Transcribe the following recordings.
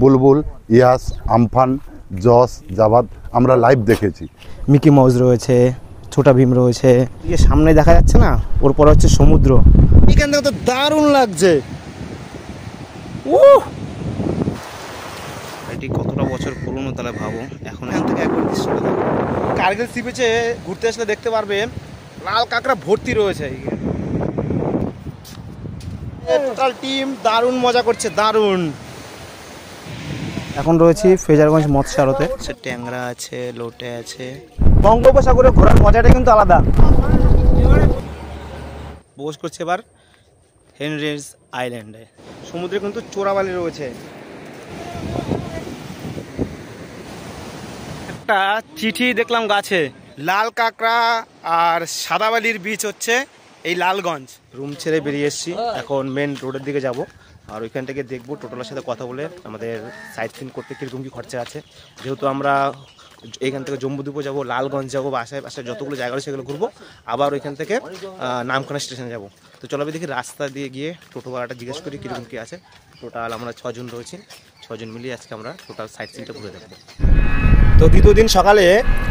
বুলবুল, ইয়াস, Amphan, Jos, জাভাদ আমরা live দেখেছি। Mickey mouse রয়েছে, ছোটা ভীম রয়েছে, সামনে দেখা যাচ্ছে না, ওর পরে হচ্ছে সমুদ্র। এখান থেকে তো দারুণ লাগছে। এটি কতটা বছর পুরনো তাহলে ভাবো। এখন এখান থেকে একবার দৃশ্যটা দেখো। কার্গিল সি বিচে ঘুরতে আসলে দেখতে পারবে লাল কাঁকড়া ভর্তি রয়েছে। টোটাল টিম দারুণ মজা করছে, দারুণ। এখন রয়েছি ফ্রেজারগঞ্জ মৎস্য আড়তে। ট্যাংরা আছে, লোটে আছে। বঙ্গোপসাগরে ঘোরার মজাটা কিন্তু আলাদা। প্রবেশ করছে এবার হেনরিজ আইল্যান্ডে। সমুদ্রে কিন্তু চোরাবালি রয়েছে। একটা চিঠি দেখলাম গাছে, লাল কাঁকড়া আর সাদাবালির বীজ হচ্ছে এই লালগঞ্জ। রুম ছেড়ে বেরিয়ে এসেছি, এখন মেন রোডের দিকে যাব। আর ওইখান থেকে দেখবো টোটালের সাথে কথা বলে আমাদের সাইট সিন করতে কীরকম কী খরচা আছে। যেহেতু আমরা এইখান থেকে জম্বুদ্বীপও যাবো, লালগঞ্জ যাবো, বা আশেপাশে যতগুলো জায়গা আছে সেগুলো ঘুরবো। আবার ওইখান থেকে নামখানা স্টেশনে যাব। তো চলো দেখি রাস্তা দিয়ে গিয়ে টোটো ভাড়াটা জিজ্ঞেস করি কীরকম কী আছে। টোটাল আমরা 6 জন রয়েছি, 6 জন মিলিয়ে আজকে আমরা টোটাল সাইট সিনটা ঘুরে দেখবো। তো দ্বিতীয় দিন সকালে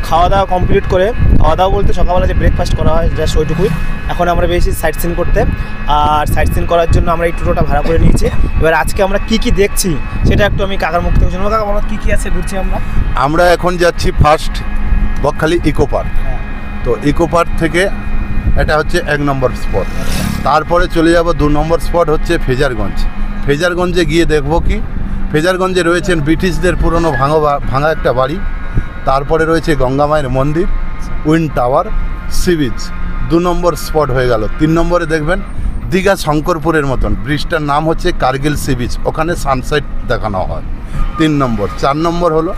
খাওয়া দাওয়া কমপ্লিট করে, খাওয়া দাওয়া বলতে সকালবেলা যে ব্রেকফাস্ট করা হয় জাস্ট ওইটুকুই। এখন আমরা বেশি সাইট সিন করতে, আর সাইট সিন করার জন্য আমরা এই টোটোটা ভাড়া করে নিয়েছি। এবার আজকে আমরা কি কি দেখছি সেটা একটু আমি কাকার মুখ থেকে শুনবো। কাকা আমরা কী কী আছে ঘুরছি আমরা এখন যাচ্ছি ফার্স্ট বকখালি ইকো পার্ক। তো ইকো পার্ক থেকে এটা হচ্ছে 1 নম্বর স্পট। তারপরে চলে যাব 2 নম্বর স্পট হচ্ছে ফ্রেজারগঞ্জ। ফ্রেজারগঞ্জে গিয়ে দেখব কি, ফ্রেজারগঞ্জে রয়েছেন ব্রিটিশদের পুরনো ভাঙা একটা বাড়ি। তারপরে রয়েছে গঙ্গা মায়ের মন্দির, উইন্ড টাওয়ার, সি বিচ। 2 নম্বর স্পট হয়ে গেল। 3 নম্বরে দেখবেন দীঘা শঙ্করপুরের মতন ব্রিজটার নাম হচ্ছে কার্গিল সি বিচ, ওখানে সানসেট দেখানো হয় 3 নম্বর। 4 নম্বর হলো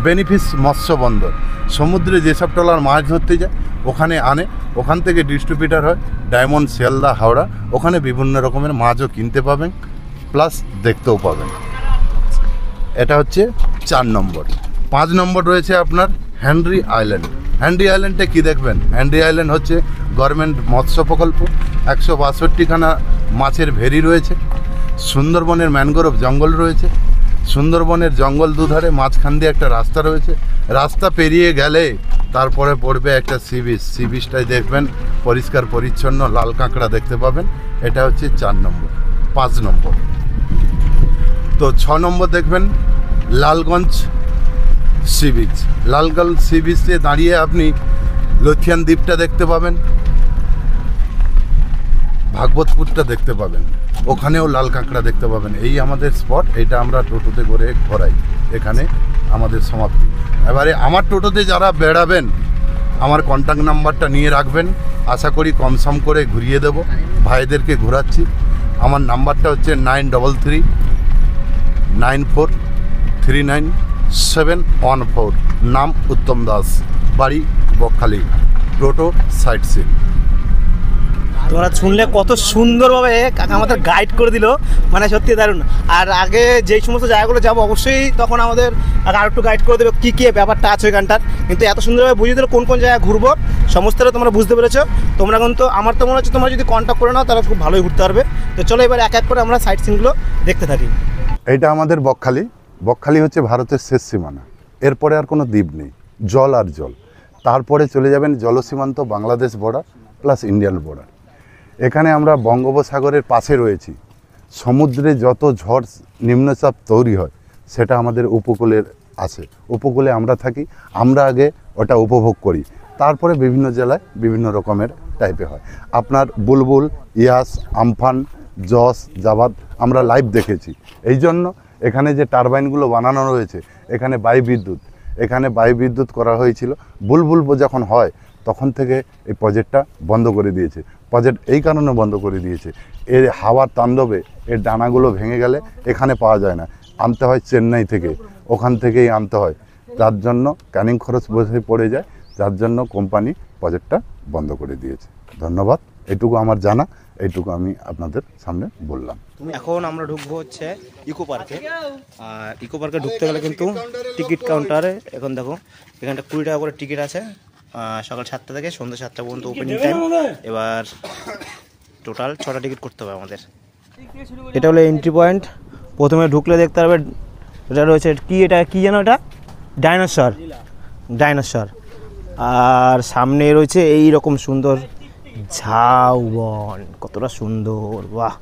বেনিফিস মৎস্য বন্দর। সমুদ্রে যেসব ট্রলার মাছ ধরতে যায় ওখানে আনে, ওখান থেকে ডিস্ট্রিবিউটার হয় ডায়মন্ড, শিয়ালদা, হাওড়া। ওখানে বিভিন্ন রকমের মাছও কিনতে পাবেন, প্লাস দেখতেও পাবেন। এটা হচ্ছে 4 নম্বর। 5 নম্বর রয়েছে আপনার হেনরি আইল্যান্ড। হেনরি আইল্যান্ডে কী দেখবেন? হেনরি আইল্যান্ড হচ্ছে গভর্নমেন্ট মৎস্য প্রকল্প। 162খানা মাছের ভেরি রয়েছে। সুন্দরবনের ম্যানগ্রোভ জঙ্গল রয়েছে। সুন্দরবনের জঙ্গল দুধারে মাঝখান দিয়ে একটা রাস্তা রয়েছে। রাস্তা পেরিয়ে গেলে তারপরে পড়বে একটা সি বিচ। সি বিচটাই দেখবেন পরিষ্কার পরিচ্ছন্ন, লাল কাঁকড়া দেখতে পাবেন। এটা হচ্ছে 4 নম্বর। 5 নম্বর। তো 6 নম্বর দেখবেন Lalganj sea beach. Lalganj sea বিচে দাঁড়িয়ে আপনি লথিয়ান দ্বীপটা দেখতে পাবেন, ভাগবতপুরটা দেখতে পাবেন, ওখানেও লাল কাঁকড়া দেখতে পাবেন। এই আমাদের স্পট। এটা আমরা টোটোতে করে ঘোরাই, এখানে আমাদের সমাপ্তি। এবারে আমার টোটোতে যারা বেড়াবেন আমার কন্ট্যাক্ট নাম্বারটা নিয়ে রাখবেন, আশা করি কমসম করে ঘুরিয়ে দেব। ভাইদেরকে ঘোরাচ্ছি। আমার নাম্বারটা হচ্ছে 9394397714। নাম উত্তম দাস, বাড়ি বকখালি, টোটো সাইট সিন। তোমরা শুনলে কত সুন্দরভাবে কাকা আমাদের গাইড করে দিল, মানে সত্যি দারুণ। আর আগে যেই সমস্ত জায়গাগুলো যাবো অবশ্যই তখন আমাদের আর একটু গাইড করে দেবে কী কী ব্যাপারটা আছে ওইখানটার। কিন্তু এত সুন্দরভাবে বুঝিয়ে দিল কোন কোন জায়গায় ঘুরবো, সমস্তটা তোমরা বুঝতে পেরেছো। তোমরা কিন্তু আমার তো মনে হচ্ছে তোমরা যদি কন্ট্যাক্ট করে নাও তাহলে খুব ভালোই ঘুরতে পারবে। তো চলো এবার এক এক করে আমরা সাইট সিনগুলো দেখতে থাকি। এইটা আমাদের বকখালি। বকখালি হচ্ছে ভারতের শেষ সীমানা। এরপরে আর কোনো দ্বীপ নেই, জল আর জল। তারপরে চলে যাবেন জলসীমান্ত, Bangladesh border plus Indian border. এখানে আমরা বঙ্গোপসাগরের পাশে রয়েছি। সমুদ্রে যত ঝড় নিম্নচাপ তৈরি হয় সেটা আমাদের উপকূলের আসে। উপকূলে আমরা থাকি, আমরা আগে ওটা উপভোগ করি। তারপরে বিভিন্ন জেলায় বিভিন্ন রকমের টাইপে হয়। আপনার বুলবুল, ইয়াস, আমফান, জস, জাভাদ আমরা লাইভ দেখেছি। এই জন্য এখানে যে টারবাইনগুলো বানানো রয়েছে, এখানে বায়ুবিদ্যুৎ, এখানে বায়ুবিদ্যুৎ করা হয়েছিল। বুলবুল যখন হয় তখন থেকে এই প্রজেক্টটা বন্ধ করে দিয়েছে। প্রজেক্ট এই কারণে বন্ধ করে দিয়েছে, এর হাওয়ার তাণ্ডবে এর ডানাগুলো ভেঙে গেলে এখানে পাওয়া যায় না, আনতে হয় চেন্নাই থেকে, ওখান থেকেই আনতে হয়। যার জন্য ক্যানিং খরচ বসে পড়ে যায়, যার জন্য কোম্পানি প্রজেক্টটা বন্ধ করে দিয়েছে। ধন্যবাদ। এইটুকু আমার জানা, এইটুকু আমি আপনাদের সামনে বললাম। এখন আমরা ঢুকবো হচ্ছে ইকো পার্কে। আর ইকো পার্কে ঢুকতে গেলে কিন্তু টিকিট কাউন্টারে এখন দেখো এখানটা 20 টাকা করে টিকিট আছে। সকাল 7টা থেকে সন্ধ্যা 7টা পর্যন্ত ওপেনিং টাইম। এবার টোটাল 6টা টিকিট করতে হবে আমাদের। এটা হলো এন্ট্রি পয়েন্ট। প্রথমে ঢুকলে দেখতে পারবে এটা রয়েছে কি, এটা কি যেন, এটা ডাইনোসর, ডাইনোসর। আর সামনে রয়েছে এই রকম সুন্দর ঝাউবন, কতটা সুন্দর, বাহ।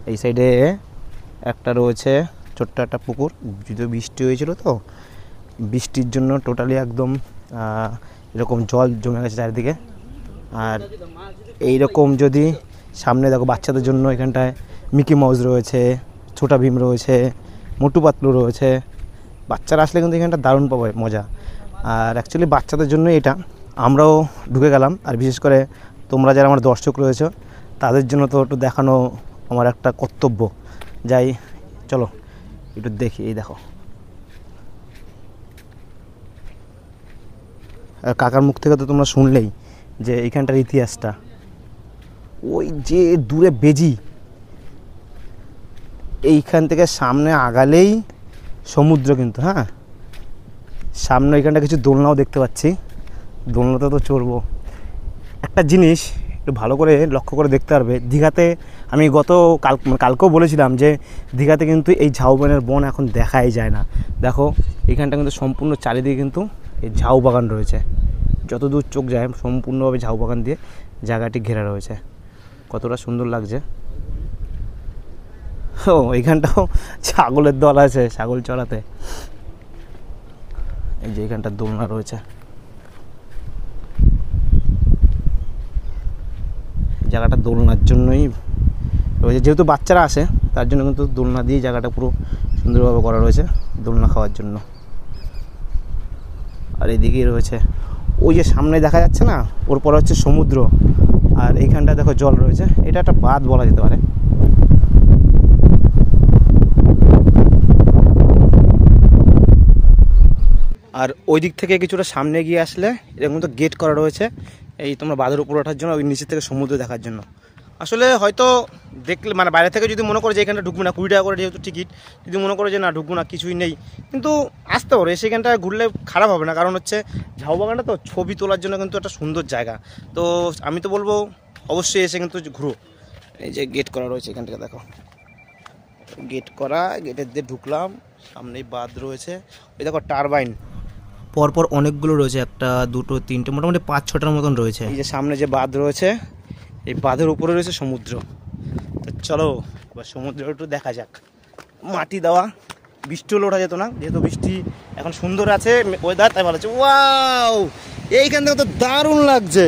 এই সাইডে একটা রয়েছে ছোট্ট একটা পুকুর, যদিও বৃষ্টি হয়েছিল তো বৃষ্টির জন্য টোটালি একদম এরকম জল জমে গেছে চারিদিকে। আর এই রকম যদি সামনে দেখো বাচ্চাদের জন্য এখানটায় মিকি মাউস রয়েছে, ছোটা ভীম রয়েছে, মোটু পাতলু রয়েছে। বাচ্চারা আসলে কিন্তু এখানটা দারুণ পাবে মজা। আর অ্যাকচুয়ালি বাচ্চাদের জন্য এটা, আমরাও ঢুকে গেলাম। আর বিশেষ করে তোমরা যারা আমার দর্শক রয়েছে তাদের জন্য তো একটু দেখানো আমার একটা কর্তব্য। যাই চলো একটু দেখি। এই দেখো, কাকার মুখ থেকে তো তোমরা শুনলেই যে এইখানটার ইতিহাসটা। ওই যে দূরে বেজি, এইখান থেকে সামনে আগালেই সমুদ্র কিন্তু। হ্যাঁ, সামনে এখানটা কিছু দোলনাও দেখতে পাচ্ছি, দোলনাতে তো চড়বো। একটা জিনিস একটু ভালো করে লক্ষ্য করে দেখতে পারবে, দীঘাতে আমি কালকেও বলেছিলাম যে দীঘাতে কিন্তু এই ঝাউবনের বন এখন দেখাই যায় না। দেখো এখানটা কিন্তু সম্পূর্ণ চারিদিকে কিন্তু এই ঝাউ বাগান রয়েছে, যতদূর চোখ যায় সম্পূর্ণভাবে ঝাউ বাগান দিয়ে জায়গাটি ঘেরা রয়েছে। কতটা সুন্দর লাগছে। ও এইখানটাও ছাগলের দল আছে, ছাগল চড়াতে। এই যে এখানটা দোলনা রয়েছে, জায়গাটা দোলনার জন্যই রয়েছে, যেহেতু বাচ্চারা আসে তার জন্য কিন্তু দোলনা দিয়ে জায়গাটা পুরো সুন্দরভাবে করা রয়েছে দোলনা খাওয়ার জন্য। আর এদিকেই রয়েছে ওই যে সামনে দেখা যাচ্ছে না, ওর পরে হচ্ছে সমুদ্র। আর এইখানটা দেখো জল রয়েছে, এটা একটা বাঁধ বলা যেতে পারে। আর ওই দিক থেকে কিছুটা সামনে গিয়ে আসলে এরকম তো গেট করা রয়েছে, এই তোমরা বাঁধের উপর ওঠার জন্য, ওই নিচের থেকে সমুদ্র দেখার জন্য। আসলে হয়তো দেখলে মানে বাইরে থেকে যদি মনে করে যে এখানটা ঢুকবো না, 20 টাকা করে যেহেতু টিকিট, যদি মনে করে যে না ঢুকবো না কিছুই নেই, কিন্তু আসতে পারো, সেখানটা ঘুরলে খারাপ হবে না। কারণ হচ্ছে ঝাউ বাগানটা তো ছবি তোলার জন্য কিন্তু একটা সুন্দর জায়গা। তো আমি তো বলবো অবশ্যই এসে কিন্তু ঘুরো। এই যে গেট করা রয়েছে এখান থেকে দেখো, গেট করা, গেটের দিয়ে ঢুকলাম, সামনেই বাঁধ রয়েছে। ওই দেখো টারবাইন পরপর অনেকগুলো রয়েছে, একটা দুটো তিনটে মোটামুটি 5-6টার মতন রয়েছে। এই যে সামনে যে বাঁধ রয়েছে, এই বাঁধের উপরে রয়েছে সমুদ্র। তো চলো এবার সমুদ্র একটু দেখা যাক। মাটি দেওয়া, বৃষ্টি হলে ওঠা যেত না, যেহেতু বৃষ্টি এখন সুন্দর আছে ওয়েদার, তাই ভালো আছে। ওয়াও, এইখান থেকে তো দারুণ লাগছে।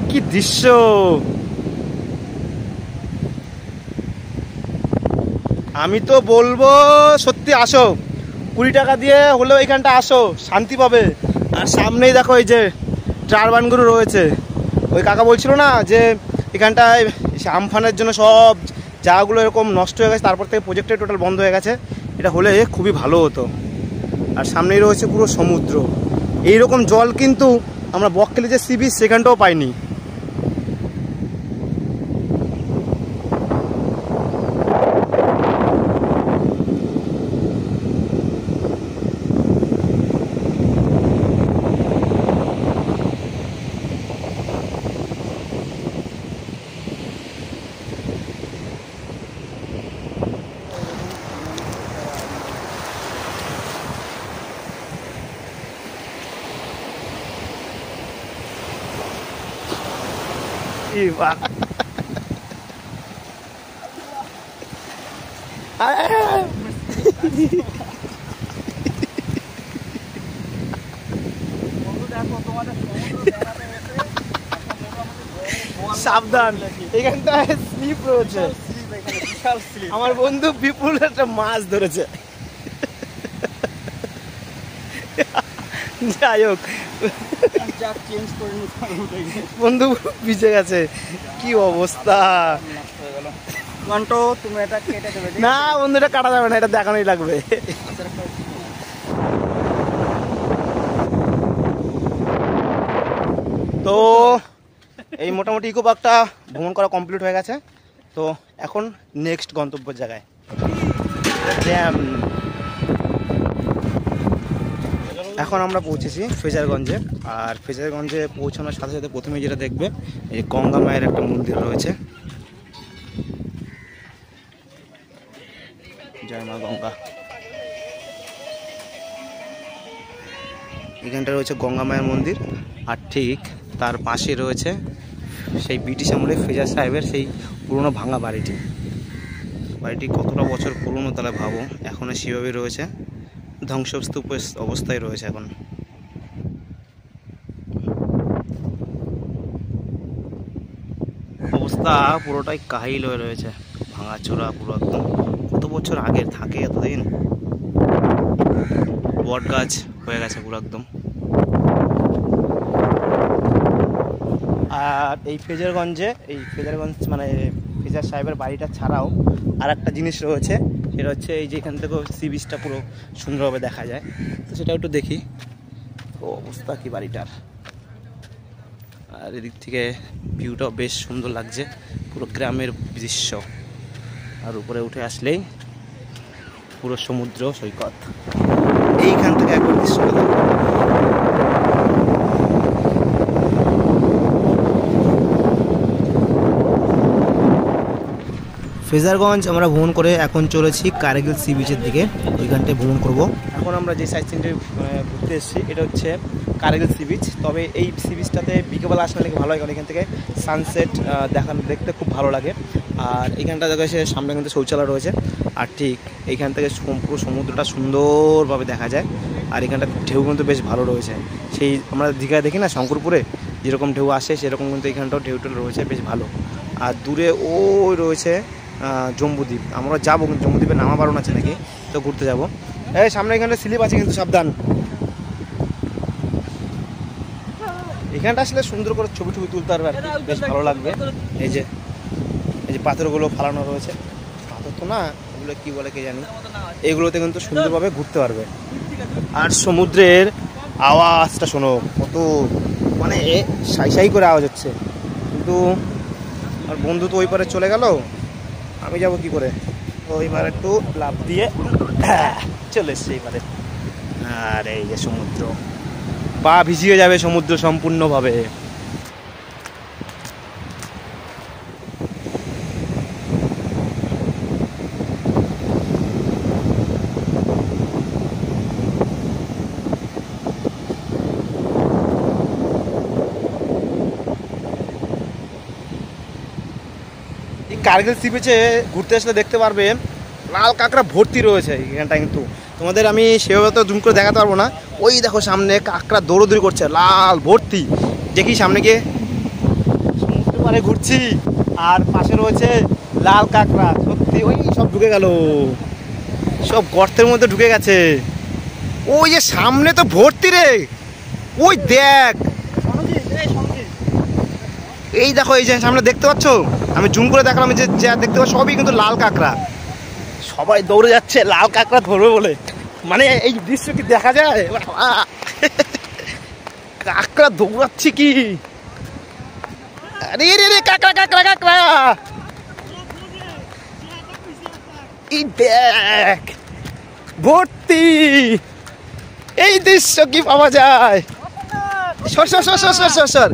কি দৃশ্য! আমি তো বলবো সত্যি আসো, 20 টাকা দিয়ে হলেও এইখানটা আসো, শান্তি পাবে। আর সামনেই দেখো এই যে টারবাইনগুলো রয়েছে। ওই কাকা বলছিল না যে এখানটায় আমফানের জন্য সব জায়গাগুলো এরকম নষ্ট হয়ে গেছে, তারপর থেকে প্রজেক্টে টোটাল বন্ধ হয়ে গেছে। এটা হলে খুবই ভালো হতো। আর সামনেই রয়েছে পুরো সমুদ্র। এইরকম জল কিন্তু আমরা বকখালি যে সি বিচ সেখানটাও পাইনি। সাবধান, এখানটায় স্লিপ রয়েছে। আমার বন্ধু বিপুল একটা মাছ ধরেছে। যাই হোক, বন্ধু ভিজে গেছে, কি অবস্থা। না বন্ধু, এটা কাটা যাবে না, এটা দেখানোই লাগবে। তো এই মোটামুটি ইকো পার্কটা ভ্রমণ করা কমপ্লিট হয়ে গেছে। তো এখন নেক্সট গন্তব্য জায়গায় ড্যাম। এখন আমরা পৌঁছেছি ফ্রেজারগঞ্জে। আর ফ্রেজারগঞ্জে পৌঁছানোর সাথে সাথে প্রথমে যেটা দেখবে, এই গঙ্গা মায়ের একটা মন্দির রয়েছে। জয় মা গঙ্গা। এখানটা রয়েছে গঙ্গা মায়ের মন্দির, আর ঠিক তার পাশে রয়েছে সেই ব্রিটিশ আমলে ফেজার সাহেবের সেই পুরনো ভাঙা বাড়িটি। বাড়িটি কতটা বছর পুরনো তাহলে ভাবো, এখনও সেভাবে রয়েছে, ধ্বংসস্তূপ অবস্থায় রয়েছে এখন। অবস্থা পুরোটাই কাহিল হয়ে রয়েছে, ভাঙাচোরা পুরো একদম। কত বছর আগের থাকে এতদিন, বট গাছ হয়ে গেছে পুরো একদম। আর এই ফেজারগঞ্জে, এই ফেজারগঞ্জ মানে ফেজার সাহেবের বাড়িটা ছাড়াও আর একটা জিনিস রয়েছে, সেটা হচ্ছে এই যে এখান থেকেও সি বিচটা পুরো সুন্দরভাবে দেখা যায়। তো সেটা একটু দেখি ও অবস্থা কি বাড়িটার। আর এদিক থেকে ভিউটাও বেশ সুন্দর লাগছে, পুরো গ্রামের দৃশ্য। আর উপরে উঠে আসলেই পুরো সমুদ্র সৈকত, এইখান থেকে একবার দৃশ্যটা দেখো। ফেজারগঞ্জ আমরা ভ্রমণ করে এখন চলেছি কার্গিল সি বিচের দিকে, ওইখানটায় ভ্রমণ করব। এখন আমরা যে সাইড সিনটি ঘুরতে এসেছি এটা হচ্ছে কার্গিল সি বিচ। তবে এই সি বিচটাতে বিকেলবেলা আসলে নাকি ভালো হয়, কারণ এখান থেকে সানসেট দেখতে খুব ভালো লাগে। আর এখানটা দেখা যাচ্ছে সামনে কিন্তু শৌচালয় রয়েছে, আর ঠিক এইখান থেকে পুরো সমুদ্রটা সুন্দরভাবে দেখা যায়। আর এখানটা ঢেউ কিন্তু বেশ ভালো রয়েছে, সেই আমরা দীঘায় দেখি না শঙ্করপুরে যেরকম ঢেউ আসে সেরকম কিন্তু এখানটাও ঢেউটা রয়েছে বেশ ভালো। আর দূরে ওই রয়েছে জম্বুদ্বীপ, আমরা যাবো কিন্তু জম্বুদ্বীপে নামা বারণ আছে নাকি, তো ঘুরতে যাবো। এই সামনে এখানে স্লিপ আছে কিন্তু সাবধান। এখানটা আসলে সুন্দর করে ছবি তুলতে পারবে, বেশ ভালো লাগবে। এই যে পাথরগুলো ফালানো রয়েছে, পাথর তো না এগুলো কি বলে কে জানি, এগুলোতে কিন্তু সুন্দরভাবে ঘুরতে পারবে। আর সমুদ্রের আওয়াজটা শোনো, কত মানে সাই সাই করে আওয়াজ হচ্ছে। কিন্তু আর বন্ধু তো ওই পারে চলে গেল, আমি যাব কি করে? ওইবার একটু লাফ দিয়ে চলে এসছে এইবারে। আর এই যে সমুদ্র, পা ভিজিয়ে যাবে সমুদ্র সম্পূর্ণভাবে। কার্গিল সি বিচে ঘুরতে আসলে দেখতে পারবে লাল কাঁকড়া ভর্তি রয়েছে এখানটা, কিন্তু তোমাদের আমি সেভাবে তো জুম করে দেখাতে পারবো না। ওই দেখো সামনে কাঁকড়া দৌড়দৌড়ি করছে লাল ভর্তি, দেখি সামনে গিয়ে। সমুদ্র পাড়ে ঘুরছি আর পাশে রয়েছে লাল কাঁকড়া, সত্যি ওই সব ঢুকে গেল, সব গর্তের মধ্যে ঢুকে গেছে। ওই যে সামনে তো ভর্তি রে, ওই দেখ, এই দেখো এই যে সামনে দেখতে পাচ্ছ, আমি জুম করে দেখালাম যে যা দেখতে পাচ্ছ সবই কিন্তু লাল কাঁকড়া। সবাই দৌড়ে যাচ্ছে লাল কাঁকড়া ধরবে বলে, মানে এই দৃশ্য কি দেখা যায়? কাঁকড়া দৌড়াচ্ছে কি, আরে রে রে কাঁকড়া কাঁকড়া কাঁকড়া, এই দেখ ভর্তি, এই দৃশ্য কি পাওয়া যায়? সর সর সর সর সর সর সর,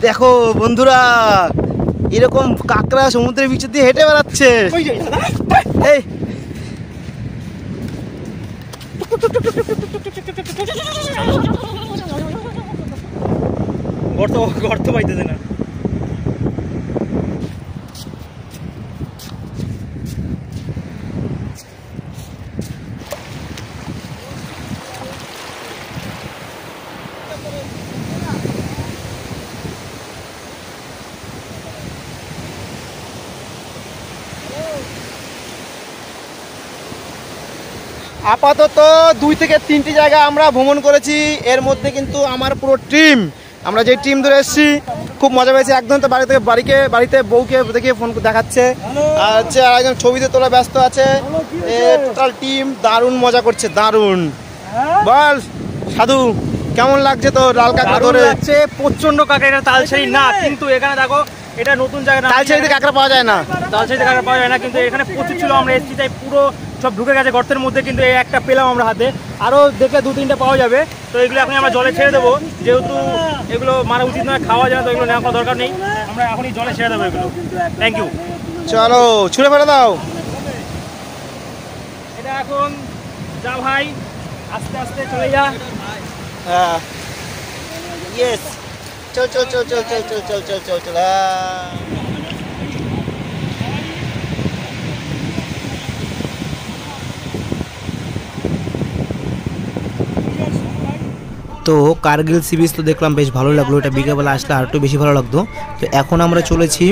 দেখো বন্ধুরা এরকম কাঁকড়া সমুদ্রের বিচ দিয়ে হেঁটে বেড়াচ্ছে। এই গর্ত পাইতেছে না। আপাতত 2 থেকে 3টি জায়গা আমরা ভ্রমণ করেছি, এর মধ্যে কিন্তু আমার পুরো টিম, আমরা যে টিম ধরে এসেছি খুব মজা পেয়েছি। একদম তো বাড়িতে বউকে দেখিয়ে ফোন দেখাচ্ছে, আর হচ্ছে আরেকজন ছবিতে তোলা ব্যস্ত আছে। টোটাল টিম দারুণ মজা করছে, দারুণ। বল সাধু কেমন লাগছে তো লাল কাঁকড়া ধরে? লাগছে প্রচন্ড কাঁকড়া, এটা তালছাড়ি না, কিন্তু এখানে দেখো এটা নতুন জায়গা, তালছাড়িতে কাঁকড়া পাওয়া যায় না, তালছাড়িতে কাঁকড়া পাওয়া যায় না, কিন্তু এখানে প্রচুর ছিল। আমরা এসেছি তাই পুরো সব ঢুকে গেছে গর্তের মধ্যে, কিন্তু এই একটা পেলাম আমরা হাতে, আরও দেখলে 2-3টে পাওয়া যাবে। তো এগুলো এখন আমরা জলে ছেড়ে দেবো, যেহেতু এগুলো মারা উচিত নয়, খাওয়া যায় না, তো এগুলো নেওয়ার কোনো দরকার নেই, আমরা এখনই জলে ছেড়ে দেবো এগুলো। Thank you. চলো ছুঁড়ে ফেলে দাও। এটা এখন যা ভাই, আস্তে আস্তে চলে যা। ইয়েস, চল চল চল চল চল চল চল চল চল চল। তো কার্গিল সি বিচ তো দেখলাম, বেশ ভালো লাগলো। এটা বিকেলবেলা আসলে আর একটু বেশি ভালো লাগতো। তো এখন আমরা চলেছি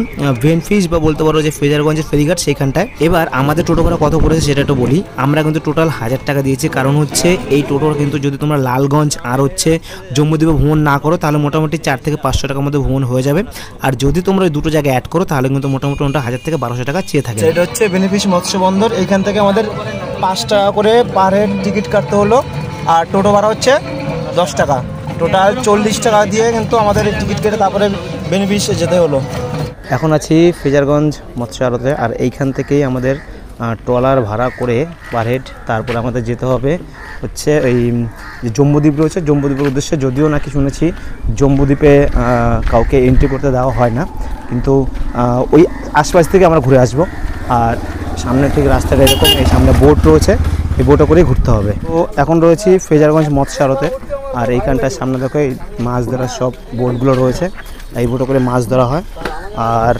ভেনফিশ বা বলতে পারো যে ফ্রেজারগঞ্জের ফেরিঘাট, সেইখানটায়। এবার আমাদের টোটো ভাড়া কত করেছে সেটা একটু বলি। আমরা কিন্তু টোটাল 1000 টাকা দিয়েছি, কারণ হচ্ছে এই টোটোর কিন্তু যদি তোমরা লালগঞ্জ আর হচ্ছে জম্মুদ্বীপে ভ্রমণ না করো তাহলে মোটামুটি 4 থেকে 500 টাকার মধ্যে ভ্রমণ হয়ে যাবে। আর যদি তোমরা ওই দুটো জায়গায় অ্যাড করো তাহলে কিন্তু মোটামুটি 1000 থেকে 1200 টাকা চেয়ে থাকে। এটা হচ্ছে বেনিফিশ মৎস্য বন্দর। এইখান থেকে আমাদের 5 টাকা করে পার হেড টিকিট কাটতে হলো, আর টোটো ভাড়া হচ্ছে 10 টাকা। টোটাল 40 টাকা দিয়ে কিন্তু আমাদের টিকিট কেটে তারপরে বেনিফিশে যেতে হলো। এখন আছি ফ্রেজারগঞ্জ মৎস্য আড়তে, আর এইখান থেকেই আমাদের ট্রলার ভাড়া করে পার হেড তারপরে আমাদের যেতে হবে হচ্ছে এই যে জম্বুদ্বীপ রয়েছে, জম্বুদ্বীপের উদ্দেশ্যে। যদিও নাকি শুনেছি জম্বুদ্বীপে কাউকে এন্ট্রি করতে দেওয়া হয় না, কিন্তু ওই আশপাশ থেকে আমরা ঘুরে আসবো। আর সামনে ঠিক রাস্তাটা এরকম, এই সামনে বোট রয়েছে, এই বোটে করেই ঘুরতে হবে। তো এখন রয়েছি ফ্রেজারগঞ্জ মৎস্য আড়তে, আর এইখানটার সামনে দেখো এই মাছ ধরার সব বোটগুলো রয়েছে, এই বোটে করে মাছ ধরা হয়। আর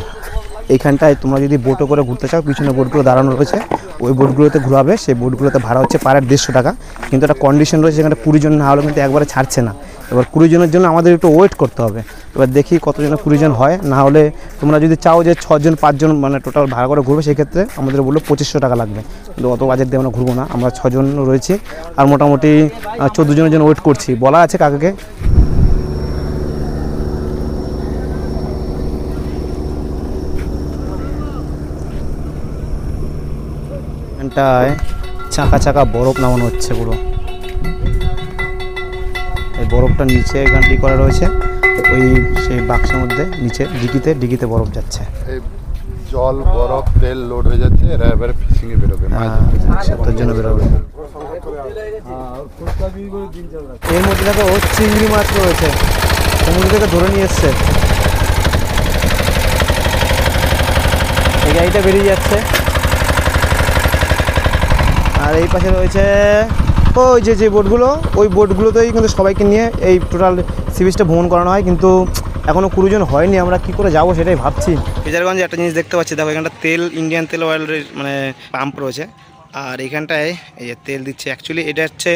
এইখানটায় তোমরা যদি বোটে করে ঘুরতে চাও, পিছনে বোটগুলো দাঁড়ানো রয়েছে, ওই বোটগুলোতে ঘুরাবে। সেই বোটগুলোতে ভাড়া হচ্ছে পার হেড 150 টাকা। কিন্তু একটা কন্ডিশন রয়েছে, যেখানে 20 জন না হলে কিন্তু একবারে ছাড়ছে না। এবার 20 জনের জন্য আমাদের একটু ওয়েট করতে হবে। এবার দেখি কতজনে 20 জন হয়। না হলে তোমরা যদি চাও যে 6 জন 5 জন মানে টোটাল ভাড়া করে ঘুরবে, সেক্ষেত্রে আমাদের বললো 2500 টাকা লাগবে। কিন্তু অত বাজেট দিয়ে আমরা ঘুরবো না, আমরা 6 জন রয়েছি, আর মোটামুটি 14 জনের জন্য ওয়েট করছি। বলা আছে কাকাকে। এখানটায় চাকা চাকা বরফ নামানো হচ্ছে পুরো। এই বরফটা নিচে এখানটি করা রয়েছে, ওই সেই বাক্সের মধ্যে নিচে ডিগিতে বরফ যাচ্ছে। এই জল বরফ তেল লোড হয়ে যাচ্ছে, এরা এবারে ফিশিংয়ে বেরোবে, তার জন্য বেরোবে। এর মধ্যে দেখো চিংড়ি মাছ রয়েছে, সমুদ্র থেকে ধরে নিয়ে এসছে। এই গাড়িটা বেরিয়ে যাচ্ছে, আর এই পাশে রয়েছে ওই যে বোটগুলো, ওই বোটগুলোতেই কিন্তু সবাইকে নিয়ে এই টোটাল সি বিচটা ভ্রমণ করানো হয়। কিন্তু এখনও 20 জন হয়নি, আমরা কি করে যাবো সেটাই ভাবছি। ফ্রেজারগঞ্জে একটা জিনিস দেখতে পাচ্ছি, দেখো এখানটা তেল, ইন্ডিয়ান তেল অয়েলের মানে পাম্প রয়েছে, আর এখানটায় এই যে তেল দিচ্ছে। অ্যাকচুয়ালি এটা হচ্ছে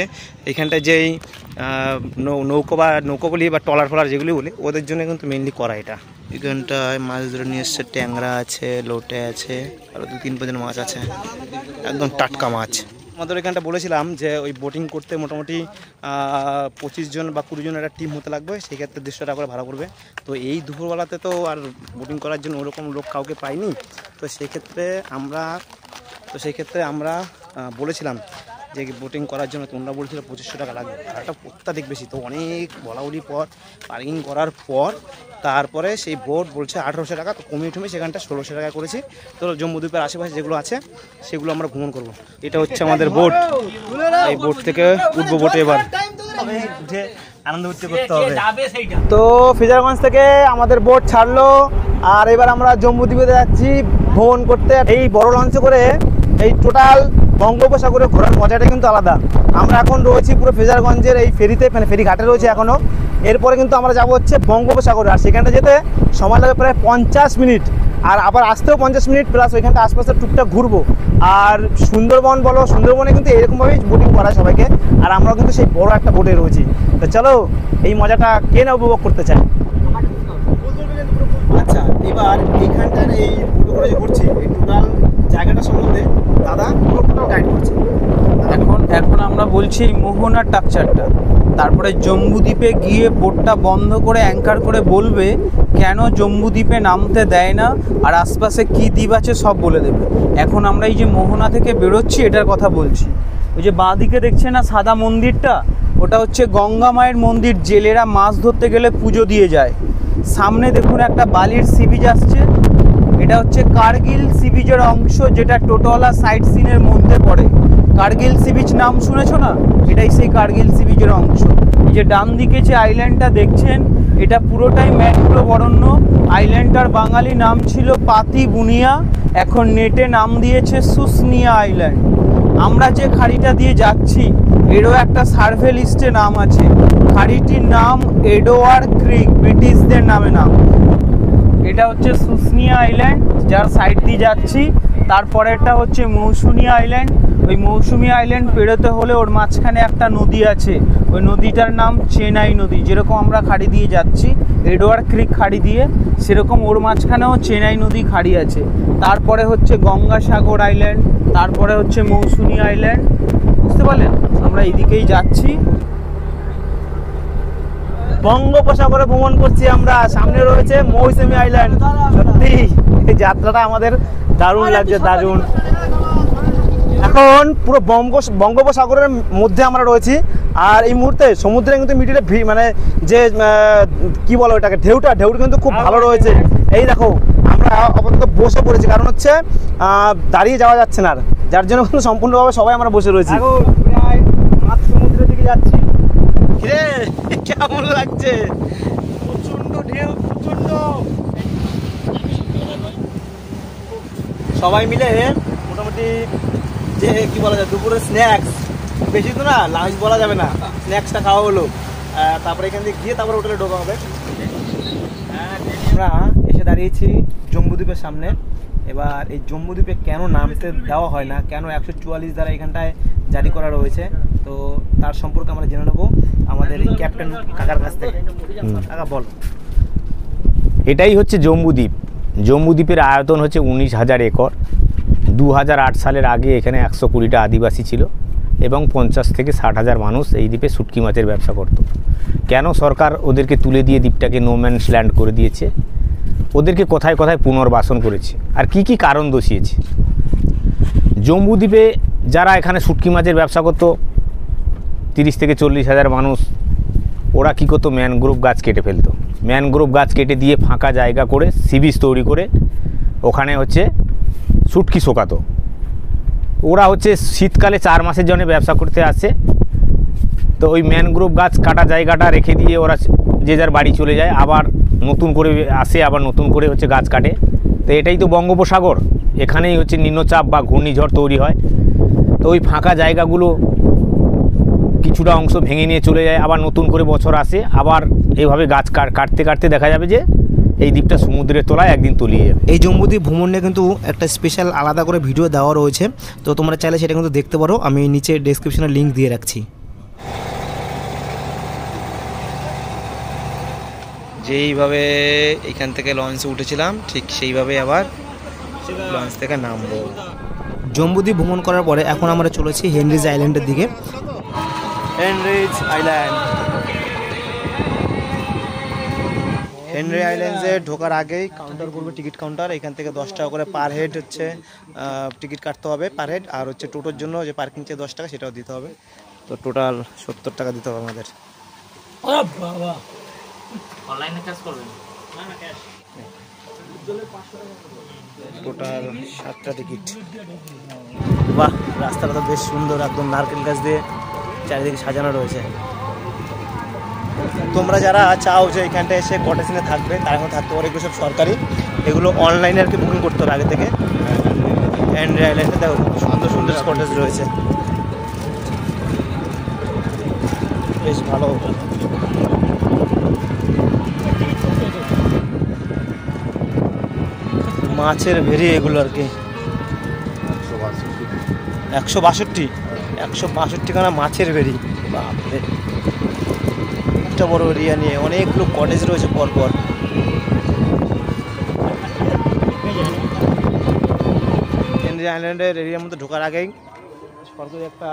এখানটায় যেই নৌকো বলি বা ট্রলার ফলার যেগুলি বলি, ওদের জন্য কিন্তু মেনলি করা এটা। এখানটায় মাছ ধরে নিয়ে এসছে, ট্যাংরা আছে, লোটে আছে, আরও 2-3 মাছ আছে, একদম টাটকা মাছ। আমাদের এখানটা বলেছিলাম যে ওই বোটিং করতে মোটামুটি 25 জন বা 20 জনের একটা টিম হতে লাগবে, সেক্ষেত্রে 150 টাকা করে ভাড়া পড়বে। তো এই দুপুরবেলাতে তো আর বোটিং করার জন্য ওরকম লোক কাউকে পাইনি, তো সেই ক্ষেত্রে আমরা বলেছিলাম যে বোটিং করার জন্য তোমরা বলছিল 2500 টাকা লাগবে। একটা অত্যাধিক বেশি, তো অনেক বলাবলি পর পার্কিং করার পর তারপরে সেই বোট বলছে 1800 টাকা। তো কমিয়ে টুমে সেখানটা 1600 টাকা করেছি। তো জম্বুদ্বীপের আশেপাশে যেগুলো আছে সেগুলো আমরা ভ্রমণ করব। এটা হচ্ছে আমাদের বোট, এই বোট থেকে উঠবো বোটে, এবার উঠে আনন্দ উঠতে করতে হবে। তো ফ্রেজারগঞ্জ থেকে আমাদের বোট ছাড়লো, আর এবার আমরা জম্বুদ্বীপে যাচ্ছি ভ্রমণ করতে। এই বড় লঞ্চে করে এই টোটাল বঙ্গোপসাগরে ঘোরার মজাটা কিন্তু আলাদা। আমরা এখন রয়েছি পুরো ফ্রেজারগঞ্জের এই ফেরিতে, মানে ফেরি ঘাটে রয়েছে এখনও। এরপরে কিন্তু আমরা যাবো হচ্ছে বঙ্গোপসাগরে, আর সেখানটা যেতে সময় লাগবে প্রায় 50 মিনিট, আর আবার আসতেও 50 মিনিট, প্লাস ওইখানটা আশপাশে টুকটাক ঘুরবো। আর সুন্দরবন বলো, সুন্দরবনে কিন্তু এরকমভাবেই বোটিং করা সবাইকে, আর আমরাও কিন্তু সেই বড় একটা বোটে রয়েছি। তো চলো এই মজাটা কে না উপভোগ করতে চায়। আচ্ছা, এবার এইখানটার এই বোটে করে যে ঘুরছি, এই টোটাল জায়গাটা সম্বন্ধে দাদা পুরো গাইড করছে। এখন আমরা বলছি মোহনা টাকচারটা, তারপরে জম্বুদ্বীপে গিয়ে বোটটা বন্ধ করে অ্যাঙ্কার করে বলবে কেন জম্বুদ্বীপে নামতে দেয় না, আর আশপাশে কী দ্বীপ আছে সব বলে দেবে। এখন আমরা এই যে মোহনা থেকে বেরোচ্ছি এটার কথা বলছি। ওই যে বাঁ দিকে দেখছে না সাদা মন্দিরটা, ওটা হচ্ছে গঙ্গা মায়ের মন্দির, জেলেরা মাছ ধরতে গেলে পুজো দিয়ে যায়। সামনে দেখুন একটা বালির সি বিচ আসছে, এটা হচ্ছে কার্গিল সি বিচের অংশ, যেটা টোটোওয়ালা সাইট সিনের মধ্যে পড়ে। কার্গিল সি বিচ নাম শুনেছো না, এটাই সেই কার্গিল সি বিচের অংশ। এই যে ডান দিকে যে আইল্যান্ডটা দেখছেন, এটা পুরোটাই ম্যানগ্রোভ অরণ্য। আইল্যান্ডটার বাঙালি নাম ছিল পাতি বুনিয়া, এখন নেটে নাম দিয়েছে সুসনিয়া আইল্যান্ড। আমরা যে খাড়িটা দিয়ে যাচ্ছি এরও একটা সার্ভে লিস্টে নাম আছে। খাড়িটির নাম এডওয়ার্ড ক্রিক, ব্রিটিশদের নামে নাম। এটা হচ্ছে শুশুনিয়া আইল্যান্ড, যার সাইড দিয়ে যাচ্ছি। তারপরেরটা হচ্ছে মৌসুমী আইল্যান্ড। ওই মৌসুমী আইল্যান্ড পেরোতে হলে ওর মাঝখানে একটা নদী আছে, ওই নদীটার নাম চেনাই নদী। যেরকম আমরা খাড়ি দিয়ে যাচ্ছি এডওয়ার্ড ক্রিক খাড়ি দিয়ে, সেরকম ওর মাঝখানেও চেনাই নদী খাড়ি আছে। তারপরে হচ্ছে গঙ্গাসাগর আইল্যান্ড, তারপরে হচ্ছে মৌসুমী আইল্যান্ড। বুঝতে পারলেন? আমরা এইদিকেই যাচ্ছি। বঙ্গোপসাগরে ভ্রমণ করছি আমরা, সামনে রয়েছে মৌসুমী আইল্যান্ড। সত্যি এই যাত্রাটা আমাদের দারুণ লাগছে, দারুণ। এখন পুরো বঙ্গোপসাগরের মধ্যে আমরা রয়েছি, আর এই মুহূর্তে সমুদ্রে কিন্তু মিডিলে মানে যে কি বলো ওটাকে, ঢেউটা কিন্তু খুব ভালো রয়েছে। এই দেখো আমরা আপাতত বসে পড়েছি, কারণ হচ্ছে দাঁড়িয়ে যাওয়া যাচ্ছে না, যার জন্য কিন্তু সম্পূর্ণভাবে সবাই আমরা বসে রয়েছি। সমুদ্রের দিকে যাচ্ছি। কিরে কেমন লাগছে? প্রচন্ড ঢেউ, প্রচন্ড। সবাই মিলে মোটামুটি যে কি বলা যায়, দুপুরের স্ন্যাক্স, বেশি তো না, লাঞ্চ বলা যাবে না, স্ন্যাক্সটা খাওয়া হলো। তারপরে এখান থেকে গিয়ে তারপরে হোটেলে ঢোকা হবে। আমরা এসে দাঁড়িয়েছি জম্বুদ্বীপের সামনে। এবার এই জম্বুদ্বীপে কেন নামতে দেওয়া হয় না, কেন 144 দ্বারা এখানটায় জারি করা রয়েছে, তো তার সম্পর্কে আমরা জেনে নেবো আমাদের এই ক্যাপ্টেন কাকার কাছ থেকে। কাকা বল। এটাই হচ্ছে জম্বুদ্বীপ। জম্বুদ্বীপের আয়তন হচ্ছে 19,000 একর। 2008 সালের আগে এখানে 120টা আদিবাসী ছিল এবং 50 থেকে 60,000 মানুষ এই দ্বীপে শুটকি মাছের ব্যবসা করত। কেন সরকার ওদেরকে তুলে দিয়ে দ্বীপটাকে নো ম্যানস ল্যান্ড করে দিয়েছে, ওদেরকে কোথায় কোথায় পুনর্বাসন করেছে, আর কি কি কারণ দোষিয়েছে। জম্বুদ্বীপে যারা এখানে শুটকি মাছের ব্যবসা করতো 30 থেকে 40,000 মানুষ, ওরা কী করতো, ম্যানগ্রোভ গাছ কেটে ফেলতো। ম্যানগ্রোভ গাছ কেটে দিয়ে ফাঁকা জায়গা করে সি বিচ তৈরি করে ওখানে হচ্ছে শুটকি শোকাতো। ওরা হচ্ছে শীতকালে 4 মাসের জন্য ব্যবসা করতে আসে, তো ওই ম্যানগ্রোভ গাছ কাটা জায়গাটা রেখে দিয়ে ওরা যে যার বাড়ি চলে যায়, আবার নতুন করে আসে, আবার নতুন করে হচ্ছে গাছ কাটে। তো এটাই তো বঙ্গোপসাগর, এখানেই হচ্ছে নিম্নচাপ বা ঘূর্ণিঝড় তৈরি হয়। তো ওই ফাঁকা জায়গাগুলো কিছুটা অংশ ভেঙে নিয়ে চলে যায়, আবার নতুন করে বছর আসে, আবার এইভাবে গাছ কাটতে কাটতে দেখা যাবে যে এই দ্বীপটা সমুদ্রের তলায় একদিন তলিয়ে যাবে। এই জম্বুদ্বীপ ভ্রমণ নিয়ে কিন্তু একটা স্পেশাল আলাদা করে ভিডিও দেওয়া রয়েছে, তো তোমরা চাইলে সেটা কিন্তু দেখতে পারো, আমি নিচে ডেসক্রিপশনে লিঙ্ক দিয়ে রাখছি। যেইভাবে এখান থেকে লঞ্চে উঠেছিলাম ঠিক সেইভাবে আবার লঞ্চ থেকে নামবো। জম্বুদ্বীপ ভ্রমণ করার পরে এখন আমরা চলেছি হেনরিজ আইল্যান্ডের দিকে। হেনরিজ আইল্যান্ড, হেনরি আইল্যান্ডে ঢোকার আগেই কাউন্টার করবে, টিকিট কাউন্টার। এখান থেকে 10 টাকা করে পার হেড হচ্ছে টিকিট কাটতে হবে পার হেড, আর হচ্ছে টোটোর জন্য যে পার্কিং চার্জ 10 টাকা সেটাও দিতে হবে। তো টোটাল 70 টাকা দিতে হবে আমাদের। টোটাল 7টা টিকিট। বাহ, রাস্তাটা তো বেশ সুন্দর, একদম নারকেল গাছ দিয়ে চারিদিকে সাজানো রয়েছে। তোমরা যারা চাও যে এখানটা এসে কটেজ নিয়ে থাকবে, তারা এখন থাকতে পারে। এগুলো সব সরকারি, এগুলো অনলাইনে আর কি বুকিং করতে হবে আগে থেকে। হেনরি আইল্যান্ডে দেখো সুন্দর সুন্দর কটেজ রয়েছে, বেশ ভালো। মাছের ভেরি এগুলো আর কি। 162 খানা মাছের ভেরি, বাপরে। একটা বড় এরিয়া নিয়ে অনেকগুলো কটেজ রয়েছে পরপর। হেনরি আইল্যান্ডের এরিয়ার মধ্যে ঢোকার আগেই সরকারি একটা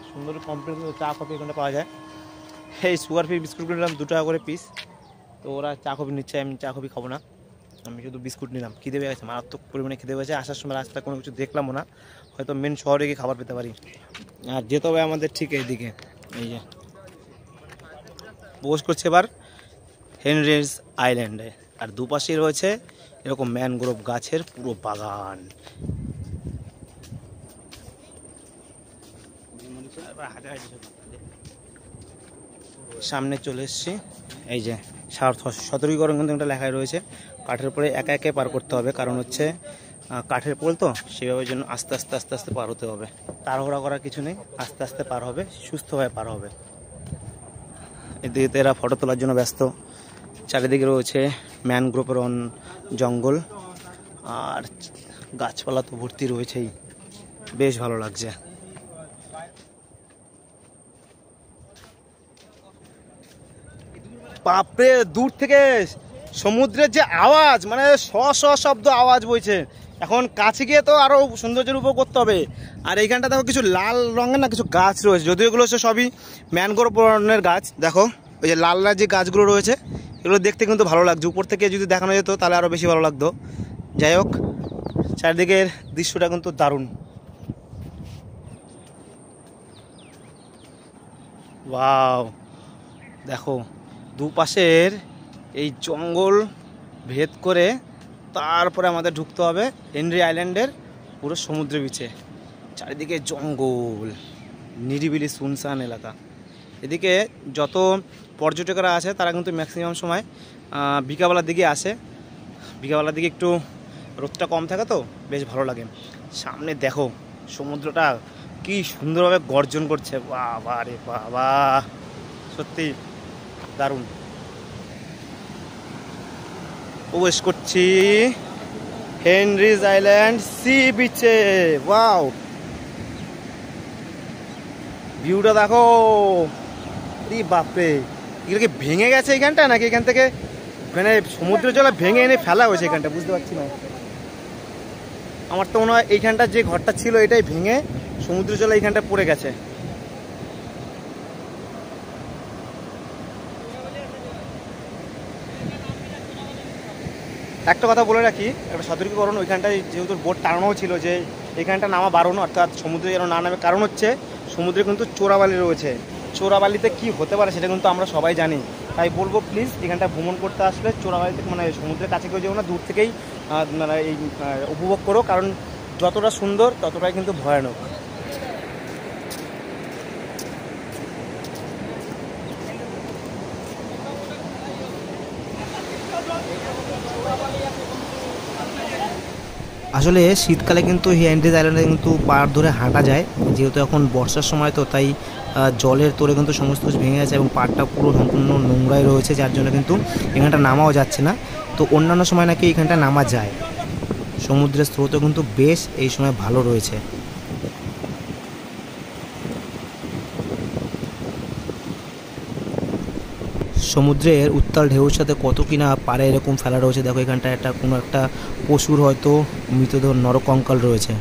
সুন্দর কমপ্লিট চা কফি এখানে পাওয়া যায়। এই সুগার ফ্রি বিস্কুটগুলো নিলাম 2 টাকা করে পিস। তো ওরা চা কফি নিচ্ছে, আমি চা কফি খাবো না, আমি শুধু বিস্কুট নিলাম। খিদে পেয়ে গেছে, মারাত্মক পরিমাণে খিদে পেয়েছে। আসার সময় রাস্তায় কোনো কিছু দেখলামও না, হয়তো মেন শহরে গিয়ে খাবার পেতে পারি। আর যেতে হবে আমাদের ঠিক এইদিকে, এই যে পোস্ট করছে এবার হেনরিজ আইল্যান্ডে, আর দুপাশেই রয়েছে এরকম ম্যানগ্রোভ গাছের পুরো বাগান। সামনে চলে এসছি, এই যে সতর্কীকরণ কিন্তু একটা লেখাই রয়েছে। কাঠের উপরে একা একে পার করতে হবে, কারণ হচ্ছে কাঠের পোল তো সেভাবে জন্য আস্তে আস্তে আস্তে আস্তে পার হতে হবে। তাড়াহুড়া করার কিছু নেই, আস্তে আস্তে পার হবে, সুস্থভাবে পার হবে। এদিকে এরা ফটো তোলার জন্য ব্যস্ত। চারিদিকে রয়েছে ম্যানগ্রোভের জঙ্গল আর গাছপালা তো ভর্তি রয়েছেই, বেশ ভালো লাগছে। বাপরে, দূর থেকে সমুদ্রের যে আওয়াজ, মানে শ শ শব্দ আওয়াজ বইছে। এখন কাছে গিয়ে তো আরো সৌন্দর্যের উপভোগ করতে হবে। আর এইখানটা দেখো কিছু লাল রঙের না কিছু গাছ রয়েছে, যদিও এগুলো হচ্ছে সবই ম্যানগ্রোভ বনের গাছ। দেখো ওই যে লাল লাল যে গাছগুলো রয়েছে এগুলো দেখতে কিন্তু ভালো লাগছে। উপর থেকে যদি দেখানো যেত তাহলে আরো বেশি ভালো লাগতো। যাই হোক, চারিদিকের দৃশ্যটা কিন্তু দারুণ। ওয়াও, দেখো দুপাশের এই জঙ্গল ভেদ করে তারপরে আমাদের ঢুকতে হবে হেনরি আইল্যান্ডের পুরো সমুদ্র বিচে। চারিদিকে জঙ্গল, নিরিবিলি শুনশান এলাকা। এদিকে যত পর্যটকরা আছে তারা কিন্তু ম্যাক্সিমাম সময় বিকালবেলার দিকে আসে। বিকালবেলার দিকে একটু রোদটা কম থাকে তো বেশ ভালো লাগে। সামনে দেখো সমুদ্রটা কি সুন্দরভাবে গর্জন করছে। বাবা রে বাবা, সত্যি দারুণ। প্রবেশ করছি হেনরিজ আইল্যান্ড সি বিচে। ওয়াও, ভিউটা দেখো। বাপরে, এগুলো কি ভেঙে গেছে এখানটা নাকি এখান থেকে মানে সমুদ্র জলে ভেঙে এনে ফেলা হয়েছে এখানটা, বুঝতে পারছি না। আমার তো মনে হয় এইখানটা যে ঘরটা ছিল এটাই ভেঙে সমুদ্র জলে এইখানটা পড়ে গেছে। একটা কথা বলে রাখি, একটা সতর্কীকরণ, ওইখানটায় যেহেতু বোট টানানো ছিল যে এখানটা নামা বারণ, অর্থাৎ সমুদ্রে যেন না নামে। কারণ হচ্ছে সমুদ্রে কিন্তু চোরাবালি রয়েছে। চোরাবালিতে কি হতে পারে সেটা কিন্তু আমরা সবাই জানি। তাই বলবো প্লিজ এখানটা ভ্রমণ করতে আসলে চোরাবালিতে মানে সমুদ্রের কাছে কেউ যেও না, দূর থেকেই মানে এই উপভোগ করো। কারণ যতটা সুন্দর ততটাই কিন্তু ভয়ানক। আসলে শীতকালে কিন্তু হেনরিজ আইল্যান্ডে কিন্তু পাড় ধরে হাঁটা যায়, যেহেতু এখন বর্ষার সময় তো তাই জলের তোরে কিন্তু সমস্ত কিছু ভেঙে গেছে এবং পাড়টা পুরো সম্পূর্ণ নোংরাই রয়েছে, যার জন্য কিন্তু এখানটা নামাও যাচ্ছে না। তো অন্যান্য সময় নাকি এখানটা নামা যায়। সমুদ্রের স্রোতও কিন্তু বেশ এই সময় ভালো রয়েছে। সমুদ্রের উত্তাল ঢেউর সাথে কত কিনা পাড়ে এরকম ফেলা রয়েছে। দেখো এখানটা একটা কোনো একটা পশুর হয়তো মৃতদেহ নরকঙ্কাল রয়েছে।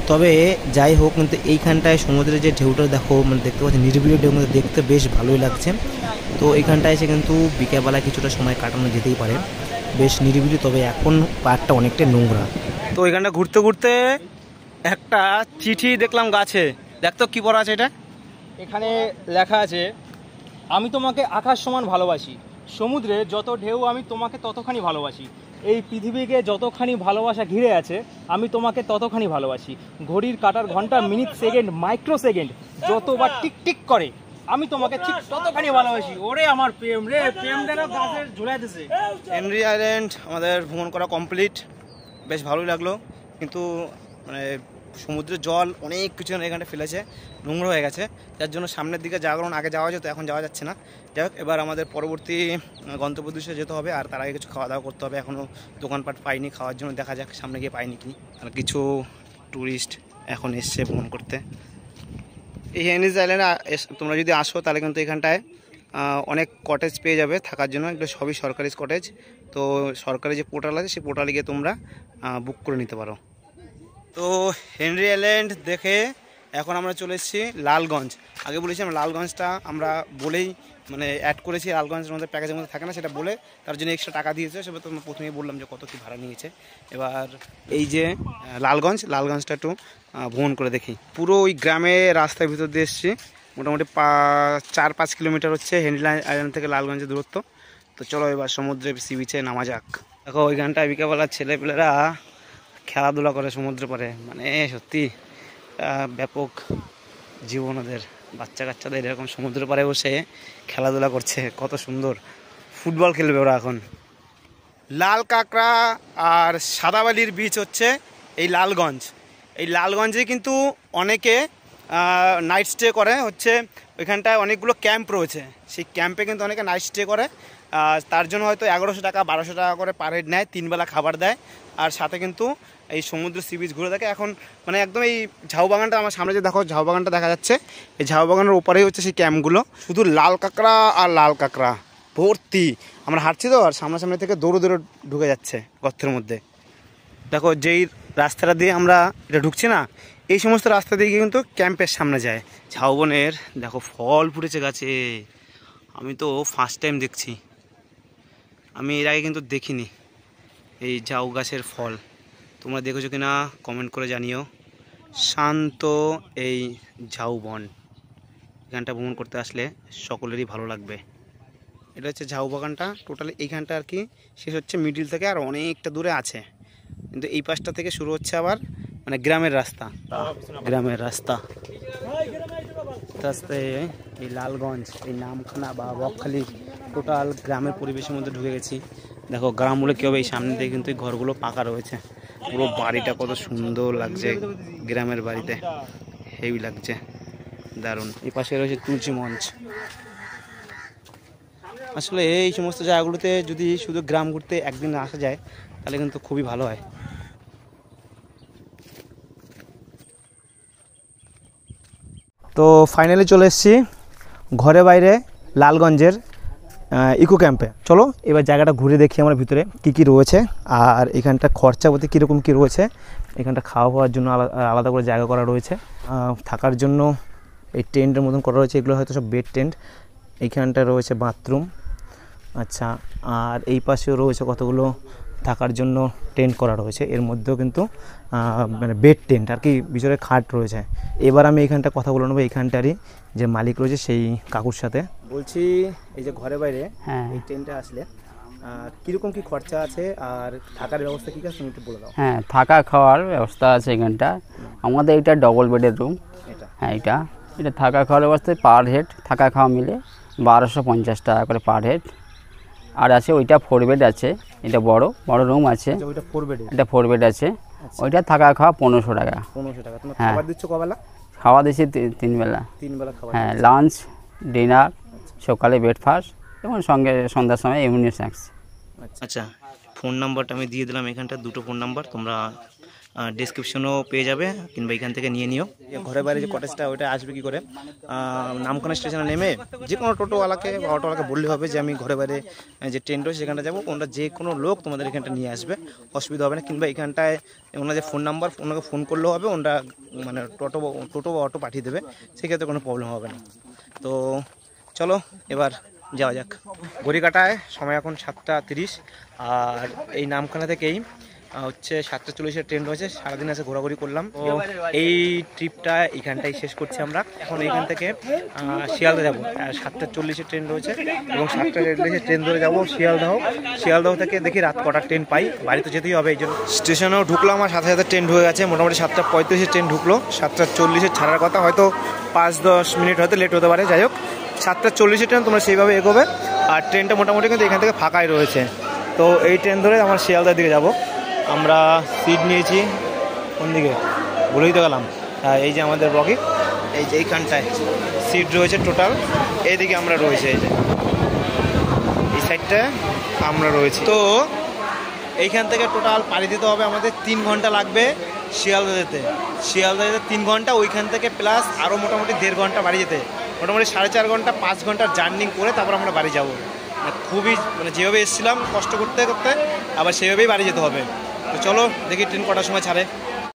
তবে যাই হোক, কিন্তু এইখানটায় সমুদ্রের যে ঢেউটা দেখো, মানে দেখতে পাচ্ছি নিরিবিলি ঢেউ, কিন্তু দেখতে বেশ ভালোই লাগছে। তো এইখানটায় এসে কিন্তু বিকেলবেলা কিছুটা সময় কাটানো যেতেই পারে, বেশ নিরিবিলি। তবে এখন পাড়টা অনেকটাই নোংরা। তো এখানটা ঘুরতে ঘুরতে একটা চিঠি দেখলাম গাছে। দেখতো কি পড়া আছে এটা? এখানে লেখা আছে, আমি তোমাকে আকাশ সমান ভালোবাসি, সমুদ্রে যত ঢেউ আমি তোমাকে ততখানি ভালোবাসি, এই পৃথিবীকে যতখানি ভালোবাসা ঘিরে আছে আমি তোমাকে ততখানি ভালোবাসি, ঘড়ির কাঁটার ঘন্টা মিনিট সেকেন্ড মাইক্রো সেকেন্ড যতবার টিক টিক করে আমি তোমাকে ঠিক ততখানি ভালোবাসি। ওরে আমার প্রেম রে, প্রেম যেন গাছের ঝুলাই দিছে। হেনরি আইল্যান্ড আমাদের ভ্রমণ করা কমপ্লিট, বেশ ভালোই লাগলো। কিন্তু মানে সমুদ্রের জল অনেক কিছু এখানে ফেলেছে, নোংরা হয়ে গেছে, যার জন্য সামনের দিকে যাওয়ার কারণ আগে যাওয়া যেত, এখন যাওয়া যাচ্ছে না। যাই হোক, এবার আমাদের পরবর্তী গন্তব্য উদ্দেশ্যে যেতে হবে, আর তার আগে কিছু খাওয়া দাওয়া করতে হবে। এখনও দোকানপাট পাইনি খাওয়ার জন্য, দেখা যাক সামনে গিয়ে পাইনি কি। আর কিছু ট্যুরিস্ট এখন এসছে ভ্রমণ করতে। এই হেনরিজ আইল্যান্ডে তোমরা যদি আসো তাহলে কিন্তু এখানটায় অনেক কটেজ পেয়ে যাবে থাকার জন্য। এগুলো সবই সরকারি কটেজ। তো সরকারি যে পোর্টাল আছে সেই পোর্টালে গিয়ে তোমরা বুক করে নিতে পারো। তো হেনরি আইল্যান্ড দেখে এখন আমরা চলে এসেছি লালগঞ্জ। আগে বলেছিলাম লালগঞ্জটা আমরা বলেই মানে অ্যাড করেছি, লালগঞ্জের মধ্যে প্যাকেজের মধ্যে থাকে না, সেটা বলে তার জন্য এক্সট্রা টাকা দিয়েছে। সেটা তোমরা প্রথমেই বললাম যে কত কী ভাড়া নিয়েছে। এবার এই যে লালগঞ্জটা একটু ভ্রমণ করে দেখি। পুরো ওই গ্রামে রাস্তার ভিতর দিয়ে এসেছি, মোটামুটি 4-5 কিলোমিটার হচ্ছে হেনরি আইল্যান্ড থেকে লালগঞ্জের দূরত্ব। তো চলো এবার সমুদ্রে সি বিচে নামা যাক। দেখো ওইখানটায় বিকেলবেলার ছেলেপেলেরা খেলাধুলা করে সমুদ্রে পারে, মানে সত্যি ব্যাপক জীবন ওদের। বাচ্চা কাচ্চাদের এরকম সমুদ্রের পাড়ে বসে খেলাধুলা করছে, কত সুন্দর। ফুটবল খেলবে ওরা এখন। লাল কাঁকড়া আর সাদাবালির বীচ হচ্ছে এই লালগঞ্জ। এই লালগঞ্জে কিন্তু অনেকে নাইট স্টে করে, হচ্ছে ওইখানটায় অনেকগুলো ক্যাম্প রয়েছে, সেই ক্যাম্পে কিন্তু অনেকে নাইট স্টে করে। তার জন্য হয়তো 1100 টাকা 1200 টাকা করে পার হেড নেয়, 3 বেলা খাবার দেয়, আর সাথে কিন্তু এই সমুদ্র সি বিচ ঘুরে থাকে। এখন মানে একদম এই ঝাউ বাগানটা আমার সামনে যে দেখো ঝাউ বাগানটা দেখা যাচ্ছে, এই ঝাউ বাগানের ওপারেই হচ্ছে সেই ক্যাম্পগুলো। শুধু লাল কাঁকড়া আর লাল কাঁকড়া ভর্তি। আমরা হাঁটছি তো, আর সামনাসামনি থেকে দৌড়ে দৌড়ে ঢুকে যাচ্ছে গর্তের মধ্যে। দেখো যেই রাস্তাটা দিয়ে আমরা এটা ঢুকছি না, এই সমস্ত রাস্তা দিয়ে কিন্তু ক্যাম্পের সামনে যায়। ঝাউবনের দেখো ফল ফুটেছে গাছে, আমি তো ফার্স্ট টাইম দেখছি, আমি এর আগে কিন্তু দেখিনি এই ঝাউ গাছের ফল। তোমরা দেখেছো কিনা কমেন্ট করে জানিও। শান্ত এই ঝাউবন, এখানটা ভ্রমণ করতে আসলে সকলেরই ভালো লাগবে। এটা হচ্ছে ঝাউ বাগানটা, টোটালি এইখানটা আর কি শেষ হচ্ছে মিডিল থেকে, আর অনেকটা দূরে আছে, কিন্তু এই পাশটা থেকে শুরু হচ্ছে আবার মানে গ্রামের রাস্তা। গ্রামের রাস্তা আস্তে আস্তে এই লালগঞ্জ, এই নামখানা বা বকখালি টোটাল গ্রামের পরিবেশের মধ্যে ঢুকে গেছি। দেখো গ্রামগুলো কী হবে, এই সামনে দিয়ে কিন্তু এই ঘরগুলো পাকা রয়েছে, পুরো বাড়িটা কত সুন্দর লাগছে, গ্রামের বাড়িতে হেভি লাগছে, দারুণ। এই পাশে রয়েছে তুলসী মঞ্চ। আসলে এই সমস্ত জায়গাগুলোতে যদি শুধু গ্রাম ঘুরতে একদিন আসা যায় তাহলে কিন্তু খুবই ভালো হয়। তো ফাইনালি চলে এসেছি ঘরে বাইরে লালগঞ্জের ইকো ক্যাম্পে। চলো এবার জায়গাটা ঘুরে দেখি আমরা ভিতরে কি কি রয়েছে, আর এখানটা খরচাপাতি কীরকম কী রয়েছে। এখানটা খাওয়া খাওয়ার জন্য আলাদা করে জায়গা করা রয়েছে, থাকার জন্য এই টেন্টের মতন করা রয়েছে, এগুলো হয়তো সব বেড টেন্ট। এইখানটা রয়েছে বাথরুম, আচ্ছা, আর এই পাশেও রয়েছে কতগুলো থাকার জন্য টেন্ট করা রয়েছে, এর মধ্যেও কিন্তু মানে বেড টেন্ট আর কি, ভিতরে খাট রয়েছে। এবার আমি এইখানটা কথা বলে নেবো এইখানটারই যে মালিক রয়েছে সেই কাকুর সাথে। বলছি এই যে ঘরে বাইরে এই টেন্টে আসলে কীরকম কী খরচা আছে আর থাকার ব্যবস্থা কী আছে তুমি একটু বলে দাও। হ্যাঁ, থাকা খাওয়ার ব্যবস্থা আছে এখানটা। আমাদের এটা ডবল বেডের রুম। হ্যাঁ, এটা থাকা খাওয়ার ব্যবস্থা পার হেড থাকা খাওয়া মিলে 1250 টাকা করে পার হেড। আর আছে ওইটা 4 বেড আছে, এটা বড় রুম আছে, ওইটা 4 বেড, এটা 4 বেড আছে। ওইটা থাকা খাওয়া 1500 টাকা। 1500 টাকা। তুমি হ্যাঁ, খাবার দিচ্ছ কবেলা? খাওয়া দিচ্ছি 3 বেলা। 3 বেলা খাবার। হ্যাঁ, লাঞ্চ, ডিনার, সকালে ব্রেকফাস্ট এবং সঙ্গে সন্ধ্যার সময় ইভিনিং স্ন্যাক্স। আচ্ছা, ফোন নাম্বারটা আমি দিয়ে দিলাম এখানটা, 2টো ফোন নাম্বার তোমরা ডিসক্রিপশনও পেয়ে যাবে, কিংবা এখান থেকে নিয়ে নিও। ঘরে বাইরে যে কটেজটা ওইটা আসবে কী করে, নামখানা স্টেশনে নেমে যে কোনো টোটোওয়ালাকে বা অটোওয়ালাকে বললে হবে যে আমি ঘরে বাইরে যে ট্রেন রয়েছে সেখানটা যাবো, ওনারা যে কোনো লোক তোমাদের এখানটা নিয়ে আসবে, অসুবিধা হবে না। কিংবা এখানটায় ওনার যে ফোন নাম্বার, ওনাকে ফোন করলেও হবে, ওনারা মানে টোটো বা অটো পাঠিয়ে দেবে, সেক্ষেত্রে কোনো প্রবলেম হবে না। তো চলো এবার যাওয়া যাক। গড়িকাটায় সময় এখন 7টা 30, আর এই নামখানা থেকেই হচ্ছে 7টা 40-এর ট্রেন রয়েছে। সারাদিন এসে ঘোরাঘুরি করলাম, তো এই ট্রিপটা এখানটাই শেষ করছি আমরা। এখন এইখান থেকে শিয়ালদা যাবো, 7টা 40-এর ট্রেন রয়েছে, এবং 7টা 40-এর ট্রেন ধরে যাবো শিয়ালদাহ থেকে দেখি রাত কটার ট্রেন পাই, বাড়িতে যেতেই হবে এই জন্য। স্টেশনেও ঢুকলাম, আর সাথে সাথে ট্রেন ঢুকে গেছে, মোটামুটি 7টা 35-এর ট্রেন ঢুকলো, 7টা 40-এর ছাড়ার কথা, হয়তো 5-10 মিনিট হয়তো লেট হতে পারে। যাই হোক, 7টা 40-এর ট্রেন, তোমরা সেইভাবে এগোবে। আর ট্রেনটা মোটামুটি কিন্তু এখান থেকে ফাঁকাই রয়েছে, তো এই ট্রেন ধরে আমার শিয়ালদার দিকে যাব। আমরা সিট নিয়েছি কোন দিকে ভুলেই তো গেলাম। এই যে আমাদের বগি, এই যে এইখানটায় সিট রয়েছে টোটাল, এইদিকে আমরা রয়েছে, এই যে এই সাইডটায় আমরা রয়েছি। তো এইখান থেকে টোটাল পাড়ি দিতে হবে আমাদের 3 ঘন্টা লাগবে শিয়ালদা যেতে। 3 ঘন্টা, ওইখান থেকে প্লাস আরও মোটামুটি 1.5 ঘন্টা বাড়ি যেতে, মোটামুটি 4.5 ঘন্টা 5 ঘন্টার জার্নি করে তারপর আমরা বাড়ি যাব। খুবই মানে যেভাবে এসেছিলাম কষ্ট করতে করতে আবার সেভাবেই বাড়ি যেতে হবে। তো চলো দেখি ট্রেন কটার সময় ছাড়ে।